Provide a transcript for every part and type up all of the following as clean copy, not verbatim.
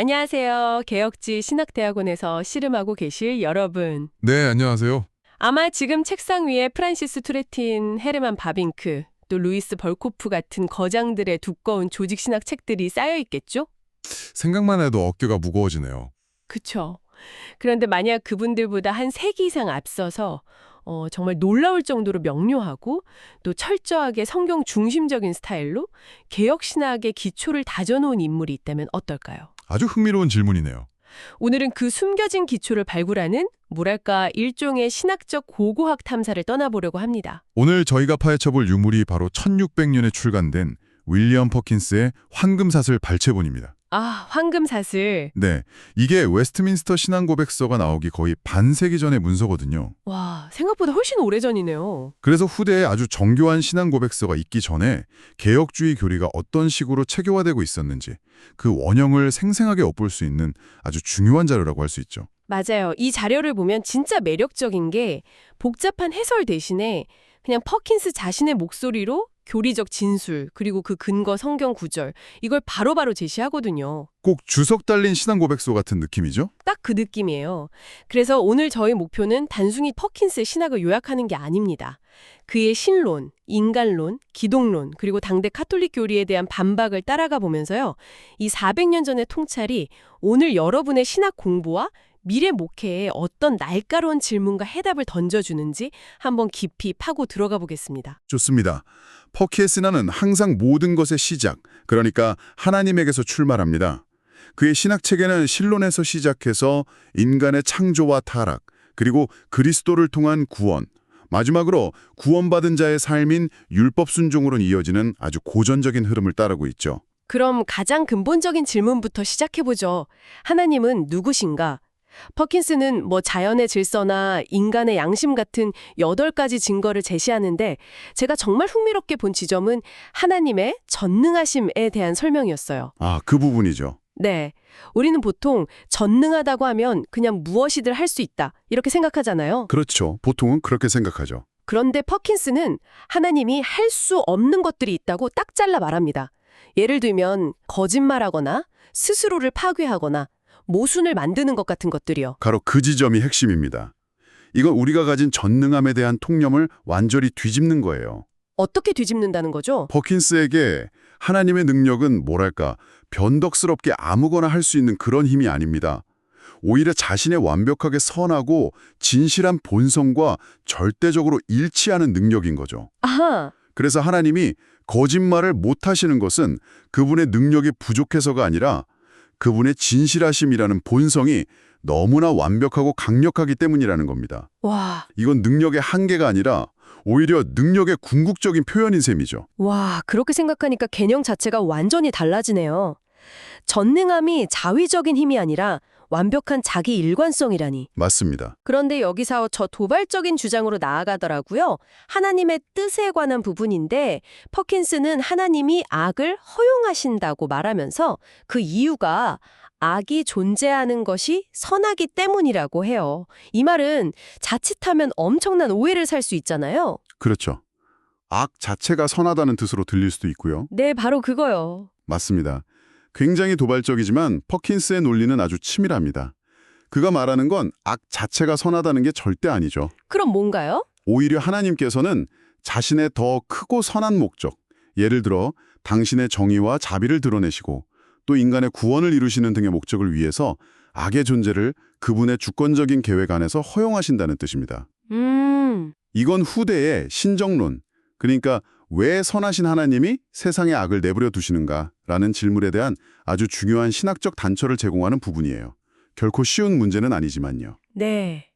안녕하세요. 개혁지 신학대학원에서 씨름하고 계실 여러분. 네, 안녕하세요. 아마 지금 책상 위에 프란시스 투레틴, 헤르만 바빙크, 또 루이스 벌코프 같은 거장들의 두꺼운 조직 신학 책들이 쌓여 있겠죠? 생각만 해도 어깨가 무거워지네요. 그쵸. 그런데 만약 그분들보다 한 세기 이상 앞서서 정말 놀라울 정도로 명료하고 또 철저하게 성경 중심적인 스타일로 개혁 신학의 기초를 다져놓은 인물이 있다면 어떨까요? 아주 흥미로운 질문이네요. 오늘은 그 숨겨진 기초를 발굴하는 뭐랄까 일종의 신학적 고고학 탐사를 떠나보려고 합니다. 오늘 저희가 파헤쳐볼 유물이 바로 1600년에 출간된 윌리엄 퍼킨스의 황금사슬 발췌본입니다. 아, 황금사슬. 네, 이게 웨스트민스터 신앙고백서가 나오기 거의 반세기 전의 문서거든요. 와, 생각보다 훨씬 오래전이네요. 그래서 후대에 아주 정교한 신앙고백서가 있기 전에 개혁주의 교리가 어떤 식으로 체계화되고 있었는지 그 원형을 생생하게 엿볼 수 있는 아주 중요한 자료라고 할 수 있죠. 맞아요. 이 자료를 보면 진짜 매력적인 게 복잡한 해설 대신에 그냥 퍼킨스 자신의 목소리로 교리적 진술, 그리고 그 근거 성경 구절, 이걸 바로바로 제시하거든요. 꼭 주석 달린 신앙고백서 같은 느낌이죠? 딱 그 느낌이에요. 그래서 오늘 저희 목표는 단순히 퍼킨스의 신학을 요약하는 게 아닙니다. 그의 신론, 인간론, 기독론, 그리고 당대 카톨릭 교리에 대한 반박을 따라가 보면서요. 이 400년 전의 통찰이 오늘 여러분의 신학 공부와 미래 목회에 어떤 날카로운 질문과 해답을 던져주는지 한번 깊이 파고 들어가 보겠습니다. 좋습니다. 퍼키에스나는 항상 모든 것의 시작, 그러니까 하나님에게서 출발합니다. 그의 신학체계는 신론에서 시작해서 인간의 창조와 타락, 그리고 그리스도를 통한 구원, 마지막으로 구원받은 자의 삶인 율법 순종으로 이어지는 아주 고전적인 흐름을 따르고 있죠. 그럼 가장 근본적인 질문부터 시작해보죠. 하나님은 누구신가? 퍼킨스는 자연의 질서나 인간의 양심 같은 8가지 증거를 제시하는데 제가 정말 흥미롭게 본 지점은 하나님의 전능하심에 대한 설명이었어요. 아, 그 부분이죠. 네. 우리는 보통 전능하다고 하면 그냥 무엇이든 할 수 있다 이렇게 생각하잖아요. 그렇죠. 보통은 그렇게 생각하죠. 그런데 퍼킨스는 하나님이 할 수 없는 것들이 있다고 딱 잘라 말합니다. 예를 들면 거짓말하거나 스스로를 파괴하거나 모순을 만드는 것 같은 것들이요. 바로 그 지점이 핵심입니다. 이건 우리가 가진 전능함에 대한 통념을 완전히 뒤집는 거예요. 어떻게 뒤집는다는 거죠? 퍼킨스에게 하나님의 능력은 뭐랄까 변덕스럽게 아무거나 할 수 있는 그런 힘이 아닙니다. 오히려 자신의 완벽하게 선하고 진실한 본성과 절대적으로 일치하는 능력인 거죠. 아하, 그래서 하나님이 거짓말을 못하시는 것은 그분의 능력이 부족해서가 아니라 그분의 진실하심이라는 본성이 너무나 완벽하고 강력하기 때문이라는 겁니다. 와, 이건 능력의 한계가 아니라 오히려 능력의 궁극적인 표현인 셈이죠. 와, 그렇게 생각하니까 개념 자체가 완전히 달라지네요. 전능함이 자위적인 힘이 아니라 완벽한 자기 일관성이라니. 맞습니다. 그런데 여기서 저 도발적인 주장으로 나아가더라고요. 하나님의 뜻에 관한 부분인데 퍼킨스는 하나님이 악을 허용하신다고 말하면서 그 이유가 악이 존재하는 것이 선하기 때문이라고 해요. 이 말은 자칫하면 엄청난 오해를 살 수 있잖아요. 그렇죠. 악 자체가 선하다는 뜻으로 들릴 수도 있고요. 네, 바로 그거요. 맞습니다. 굉장히 도발적이지만 퍼킨스의 논리는 아주 치밀합니다. 그가 말하는 건 악 자체가 선하다는 게 절대 아니죠. 그럼 뭔가요? 오히려 하나님께서는 자신의 더 크고 선한 목적, 예를 들어 당신의 정의와 자비를 드러내시고 또 인간의 구원을 이루시는 등의 목적을 위해서 악의 존재를 그분의 주권적인 계획 안에서 허용하신다는 뜻입니다. 이건 후대의 신정론, 그러니까 왜 선하신 하나님이 세상에 악을 내버려 두시는가라는 질문에 대한 아주 중요한 신학적 단초를 제공하는 부분이에요. 결코 쉬운 문제는 아니지만요. 네.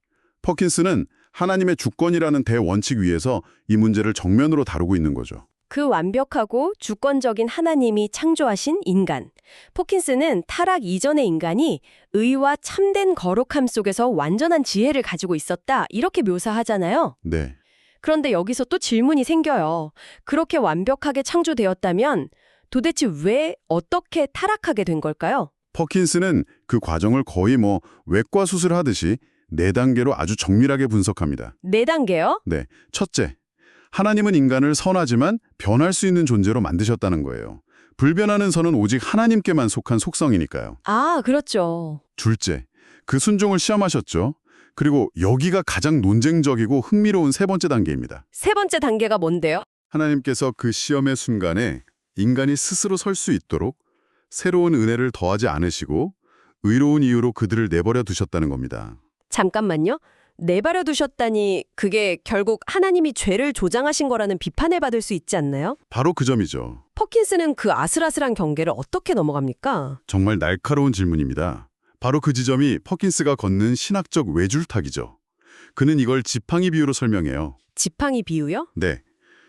퍼킨스는 하나님의 주권이라는 대원칙 위에서 이 문제를 정면으로 다루고 있는 거죠. 그 완벽하고 주권적인 하나님이 창조하신 인간. 포킨스는 타락 이전의 인간이 의와 참된 거룩함 속에서 완전한 지혜를 가지고 있었다. 이렇게 묘사하잖아요. 네. 그런데 여기서 또 질문이 생겨요. 그렇게 완벽하게 창조되었다면 도대체 왜 어떻게 타락하게 된 걸까요? 퍼킨스는 그 과정을 거의 외과 수술하듯이 4단계로 아주 정밀하게 분석합니다. 4단계요? 네. 첫째, 하나님은 인간을 선하지만 변할 수 있는 존재로 만드셨다는 거예요. 불변하는 선은 오직 하나님께만 속한 속성이니까요. 아, 그렇죠. 둘째, 그 순종을 시험하셨죠. 그리고 여기가 가장 논쟁적이고 흥미로운 세 번째 단계입니다. 세 번째 단계가 뭔데요? 하나님께서 그 시험의 순간에 인간이 스스로 설 수 있도록 새로운 은혜를 더하지 않으시고 의로운 이유로 그들을 내버려 두셨다는 겁니다. 잠깐만요. 내버려 두셨다니 그게 결국 하나님이 죄를 조장하신 거라는 비판을 받을 수 있지 않나요? 바로 그 점이죠. 퍼킨스는 그 아슬아슬한 경계를 어떻게 넘어갑니까? 정말 날카로운 질문입니다. 바로 그 지점이 퍼킨스가 걷는 신학적 외줄타기죠. 그는 이걸 지팡이 비유로 설명해요. 지팡이 비유요? 네.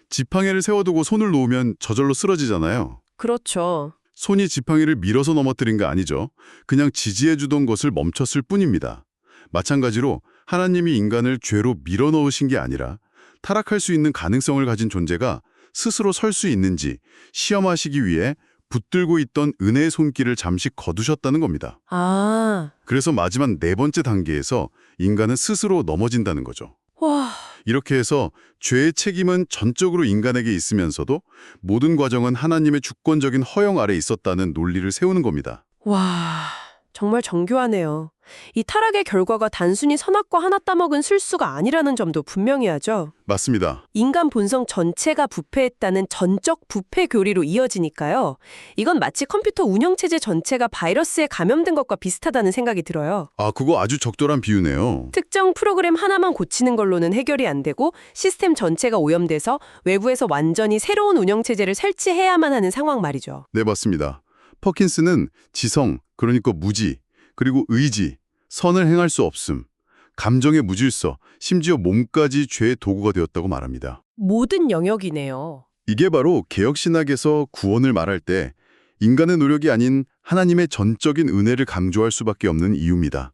지팡이를 세워두고 손을 놓으면 저절로 쓰러지잖아요. 그렇죠. 손이 지팡이를 밀어서 넘어뜨린 거 아니죠. 그냥 지지해주던 것을 멈췄을 뿐입니다. 마찬가지로 하나님이 인간을 죄로 밀어넣으신 게 아니라 타락할 수 있는 가능성을 가진 존재가 스스로 설 수 있는지 시험하시기 위해 붙들고 있던 은혜의 손길을 잠시 거두셨다는 겁니다. 아, 그래서 마지막 네 번째 단계에서 인간은 스스로 넘어진다는 거죠. 와, 이렇게 해서 죄의 책임은 전적으로 인간에게 있으면서도 모든 과정은 하나님의 주권적인 허용 아래 있었다는 논리를 세우는 겁니다. 와, 정말 정교하네요. 이 타락의 결과가 단순히 선악과 하나 따먹은 실수가 아니라는 점도 분명히 하죠. 맞습니다. 인간 본성 전체가 부패했다는 전적 부패 교리로 이어지니까요. 이건 마치 컴퓨터 운영체제 전체가 바이러스에 감염된 것과 비슷하다는 생각이 들어요. 아, 그거 아주 적절한 비유네요. 특정 프로그램 하나만 고치는 걸로는 해결이 안 되고 시스템 전체가 오염돼서 외부에서 완전히 새로운 운영체제를 설치해야만 하는 상황 말이죠. 네, 맞습니다. 퍼킨스는 지성, 그러니까 무지, 그리고 의지, 선을 행할 수 없음, 감정의 무질서, 심지어 몸까지 죄의 도구가 되었다고 말합니다. 모든 영역이네요. 이게 바로 개혁신학에서 구원을 말할 때 인간의 노력이 아닌 하나님의 전적인 은혜를 강조할 수밖에 없는 이유입니다.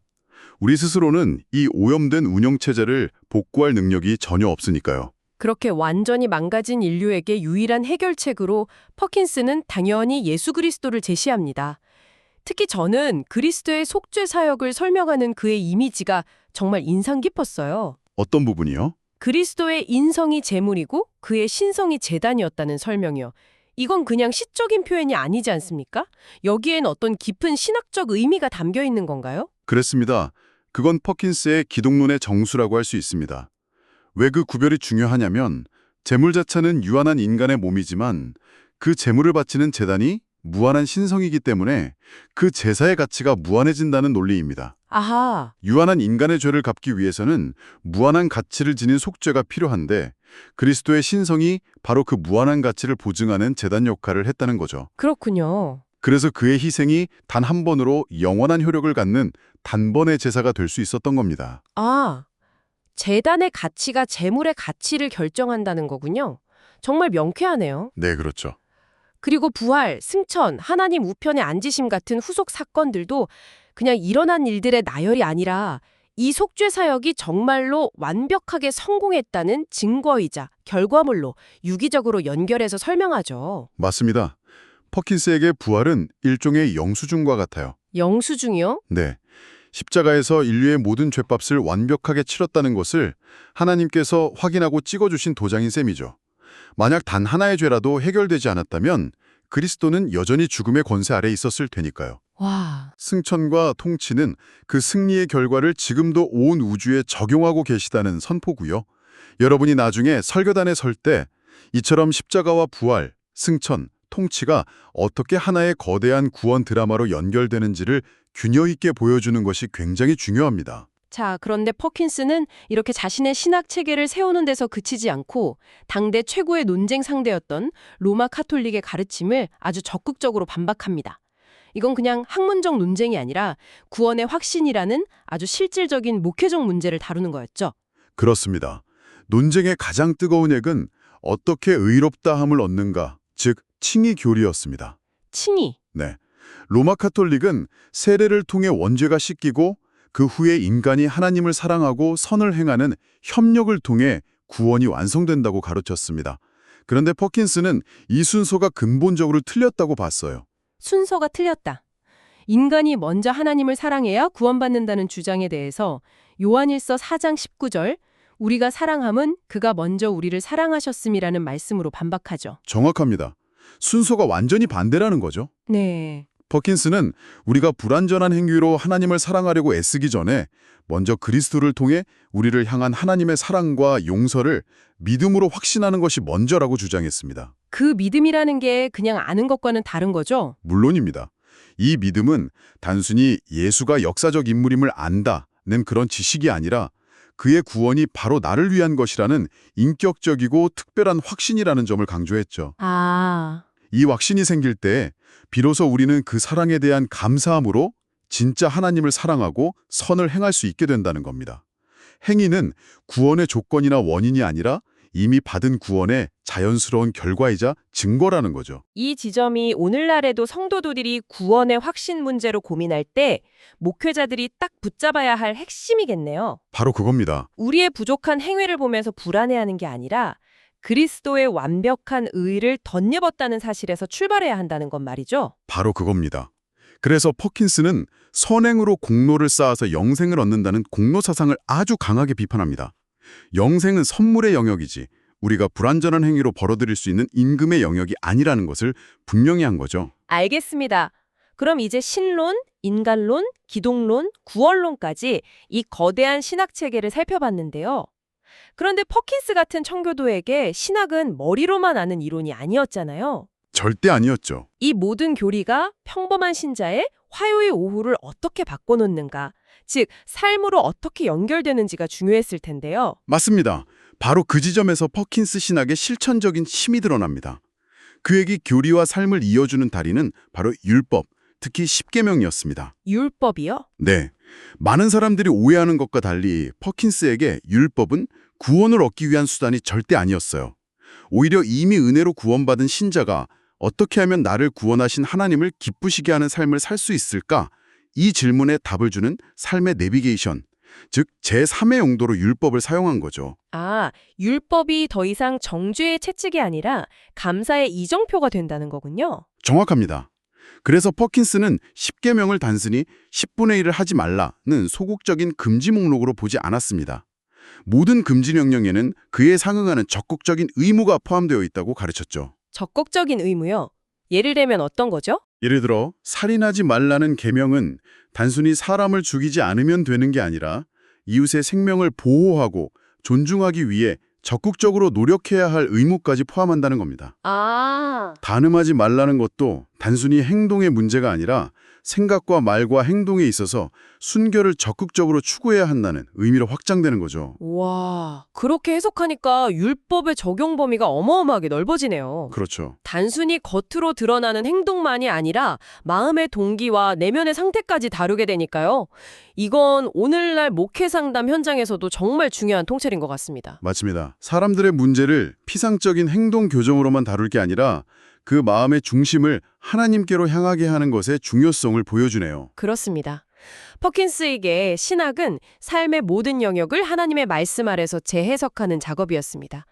우리 스스로는 이 오염된 운영체제를 복구할 능력이 전혀 없으니까요. 그렇게 완전히 망가진 인류에게 유일한 해결책으로 퍼킨스는 당연히 예수 그리스도를 제시합니다. 특히 저는 그리스도의 속죄 사역을 설명하는 그의 이미지가 정말 인상 깊었어요. 어떤 부분이요? 그리스도의 인성이 제물이고 그의 신성이 제단이었다는 설명이요. 이건 그냥 시적인 표현이 아니지 않습니까? 여기엔 어떤 깊은 신학적 의미가 담겨 있는 건가요? 그렇습니다. 그건 퍼킨스의 기독론의 정수라고 할 수 있습니다. 왜 그 구별이 중요하냐면 제물 자체는 유한한 인간의 몸이지만 그 제물을 바치는 제단이 무한한 신성이기 때문에 그 제사의 가치가 무한해진다는 논리입니다. 아하, 유한한 인간의 죄를 갚기 위해서는 무한한 가치를 지닌 속죄가 필요한데 그리스도의 신성이 바로 그 무한한 가치를 보증하는 제단 역할을 했다는 거죠. 그렇군요. 그래서 그의 희생이 단 한 번으로 영원한 효력을 갖는 단번의 제사가 될 수 있었던 겁니다. 아, 제단의 가치가 제물의 가치를 결정한다는 거군요. 정말 명쾌하네요. 네, 그렇죠. 그리고 부활, 승천, 하나님 우편에 앉으심 같은 후속 사건들도 그냥 일어난 일들의 나열이 아니라 이 속죄 사역이 정말로 완벽하게 성공했다는 증거이자 결과물로 유기적으로 연결해서 설명하죠. 맞습니다. 퍼킨스에게 부활은 일종의 영수증과 같아요. 영수증이요? 네. 십자가에서 인류의 모든 죄값을 완벽하게 치렀다는 것을 하나님께서 확인하고 찍어주신 도장인 셈이죠. 만약 단 하나의 죄라도 해결되지 않았다면 그리스도는 여전히 죽음의 권세 아래 있었을 테니까요. 와, 승천과 통치는 그 승리의 결과를 지금도 온 우주에 적용하고 계시다는 선포고요. 여러분이 나중에 설교단에 설 때 이처럼 십자가와 부활, 승천, 통치가 어떻게 하나의 거대한 구원 드라마로 연결되는지를 균형 있게 보여주는 것이 굉장히 중요합니다. 자, 그런데 퍼킨스는 이렇게 자신의 신학 체계를 세우는 데서 그치지 않고 당대 최고의 논쟁 상대였던 로마 카톨릭의 가르침을 아주 적극적으로 반박합니다. 이건 그냥 학문적 논쟁이 아니라 구원의 확신이라는 아주 실질적인 목회적 문제를 다루는 거였죠. 그렇습니다. 논쟁의 가장 뜨거운 핵은 어떻게 의롭다함을 얻는가, 즉 칭의 교리였습니다. 칭의. 네. 로마 카톨릭은 세례를 통해 원죄가 씻기고 그 후에 인간이 하나님을 사랑하고 선을 행하는 협력을 통해 구원이 완성된다고 가르쳤습니다. 그런데 퍼킨스는 이 순서가 근본적으로 틀렸다고 봤어요. 순서가 틀렸다. 인간이 먼저 하나님을 사랑해야 구원받는다는 주장에 대해서 요한일서 4장 19절 우리가 사랑함은 그가 먼저 우리를 사랑하셨음이라는 말씀으로 반박하죠. 정확합니다. 순서가 완전히 반대라는 거죠. 네. 퍼킨스는 우리가 불완전한 행위로 하나님을 사랑하려고 애쓰기 전에 먼저 그리스도를 통해 우리를 향한 하나님의 사랑과 용서를 믿음으로 확신하는 것이 먼저라고 주장했습니다. 그 믿음이라는 게 그냥 아는 것과는 다른 거죠? 물론입니다. 이 믿음은 단순히 예수가 역사적 인물임을 안다는 그런 지식이 아니라 그의 구원이 바로 나를 위한 것이라는 인격적이고 특별한 확신이라는 점을 강조했죠. 아, 이 확신이 생길 때 비로소 우리는 그 사랑에 대한 감사함으로 진짜 하나님을 사랑하고 선을 행할 수 있게 된다는 겁니다. 행위는 구원의 조건이나 원인이 아니라 이미 받은 구원의 자연스러운 결과이자 증거라는 거죠. 이 지점이 오늘날에도 성도들이 구원의 확신 문제로 고민할 때 목회자들이 딱 붙잡아야 할 핵심이겠네요. 바로 그겁니다. 우리의 부족한 행위를 보면서 불안해하는 게 아니라 그리스도의 완벽한 의를 덧입었다는 사실에서 출발해야 한다는 건 말이죠. 바로 그겁니다. 그래서 퍼킨스는 선행으로 공로를 쌓아서 영생을 얻는다는 공로 사상을 아주 강하게 비판합니다. 영생은 선물의 영역이지 우리가 불완전한 행위로 벌어들일 수 있는 임금의 영역이 아니라는 것을 분명히 한 거죠. 알겠습니다. 그럼 이제 신론, 인간론, 기독론, 구원론까지 이 거대한 신학 체계를 살펴봤는데요. 그런데 퍼킨스 같은 청교도에게 신학은 머리로만 아는 이론이 아니었잖아요. 절대 아니었죠. 이 모든 교리가 평범한 신자의 화요일 오후를 어떻게 바꿔놓는가, 즉 삶으로 어떻게 연결되는지가 중요했을 텐데요. 맞습니다. 바로 그 지점에서 퍼킨스 신학의 실천적인 힘이 드러납니다. 그에게 교리와 삶을 이어주는 다리는 바로 율법, 특히 십계명이었습니다. 율법이요? 네, 많은 사람들이 오해하는 것과 달리 퍼킨스에게 율법은 구원을 얻기 위한 수단이 절대 아니었어요. 오히려 이미 은혜로 구원받은 신자가 어떻게 하면 나를 구원하신 하나님을 기쁘시게 하는 삶을 살 수 있을까? 이 질문에 답을 주는 삶의 내비게이션, 즉 제3의 용도로 율법을 사용한 거죠. 아, 율법이 더 이상 정죄의 채찍이 아니라 감사의 이정표가 된다는 거군요. 정확합니다. 그래서 퍼킨스는 십계명을 단순히 10분의 1을 하지 말라는 소극적인 금지 목록으로 보지 않았습니다. 모든 금지 명령에는 그에 상응하는 적극적인 의무가 포함되어 있다고 가르쳤죠. 적극적인 의무요? 예를 들면 어떤 거죠? 예를 들어 살인하지 말라는 계명은 단순히 사람을 죽이지 않으면 되는 게 아니라 이웃의 생명을 보호하고 존중하기 위해 적극적으로 노력해야 할 의무까지 포함한다는 겁니다. 아, 단음하지 말라는 것도 단순히 행동의 문제가 아니라 생각과 말과 행동에 있어서 순결을 적극적으로 추구해야 한다는 의미로 확장되는 거죠. 와, 그렇게 해석하니까 율법의 적용 범위가 어마어마하게 넓어지네요. 그렇죠. 단순히 겉으로 드러나는 행동만이 아니라 마음의 동기와 내면의 상태까지 다루게 되니까요. 이건 오늘날 목회 상담 현장에서도 정말 중요한 통찰인 것 같습니다. 맞습니다. 사람들의 문제를 피상적인 행동 교정으로만 다룰 게 아니라 그 마음의 중심을 하나님께로 향하게 하는 것의 중요성을 보여주네요. 그렇습니다. 퍼킨스에게 신학은 삶의 모든 영역을 하나님의 말씀 아래서 재해석하는 작업이었습니다.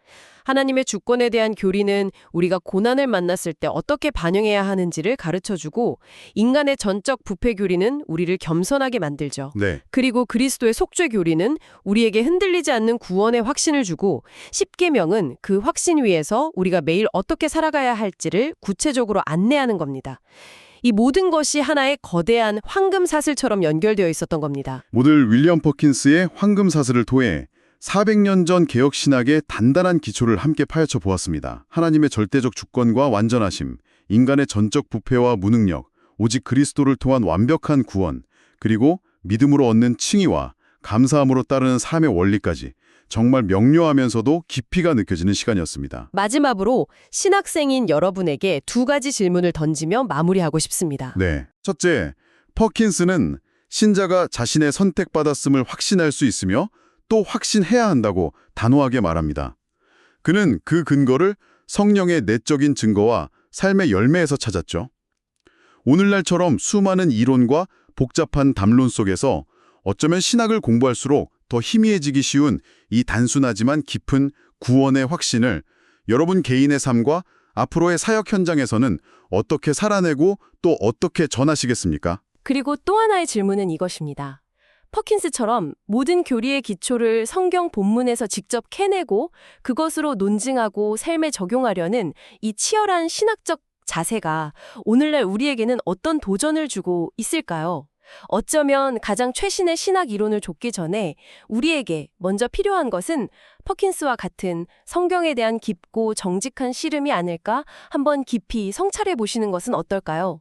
하나님의 주권에 대한 교리는 우리가 고난을 만났을 때 어떻게 반영해야 하는지를 가르쳐주고 인간의 전적 부패 교리는 우리를 겸손하게 만들죠. 네, 그리고 그리스도의 속죄 교리는 우리에게 흔들리지 않는 구원의 확신을 주고 십계명은 그 확신 위에서 우리가 매일 어떻게 살아가야 할지를 구체적으로 안내하는 겁니다. 이 모든 것이 하나의 거대한 황금 사슬처럼 연결되어 있었던 겁니다. 모델 윌리엄 퍼킨스의 황금 사슬을 통해 400년 전 개혁 신학의 단단한 기초를 함께 파헤쳐 보았습니다. 하나님의 절대적 주권과 완전하심, 인간의 전적 부패와 무능력, 오직 그리스도를 통한 완벽한 구원, 그리고 믿음으로 얻는 칭의와 감사함으로 따르는 삶의 원리까지 정말 명료하면서도 깊이가 느껴지는 시간이었습니다. 마지막으로 신학생인 여러분에게 두 가지 질문을 던지며 마무리하고 싶습니다. 네. 첫째, 퍼킨스는 신자가 자신의 선택받았음을 확신할 수 있으며 또 확신해야 한다고 단호하게 말합니다. 그는 그 근거를 성령의 내적인 증거와 삶의 열매에서 찾았죠. 오늘날처럼 수많은 이론과 복잡한 담론 속에서 어쩌면 신학을 공부할수록 더 희미해지기 쉬운 이 단순하지만 깊은 구원의 확신을 여러분 개인의 삶과 앞으로의 사역 현장에서는 어떻게 살아내고 또 어떻게 전하시겠습니까? 그리고 또 하나의 질문은 이것입니다. 퍼킨스처럼 모든 교리의 기초를 성경 본문에서 직접 캐내고 그것으로 논증하고 삶에 적용하려는 이 치열한 신학적 자세가 오늘날 우리에게는 어떤 도전을 주고 있을까요? 어쩌면 가장 최신의 신학 이론을 좇기 전에 우리에게 먼저 필요한 것은 퍼킨스와 같은 성경에 대한 깊고 정직한 씨름이 아닐까 한번 깊이 성찰해 보시는 것은 어떨까요?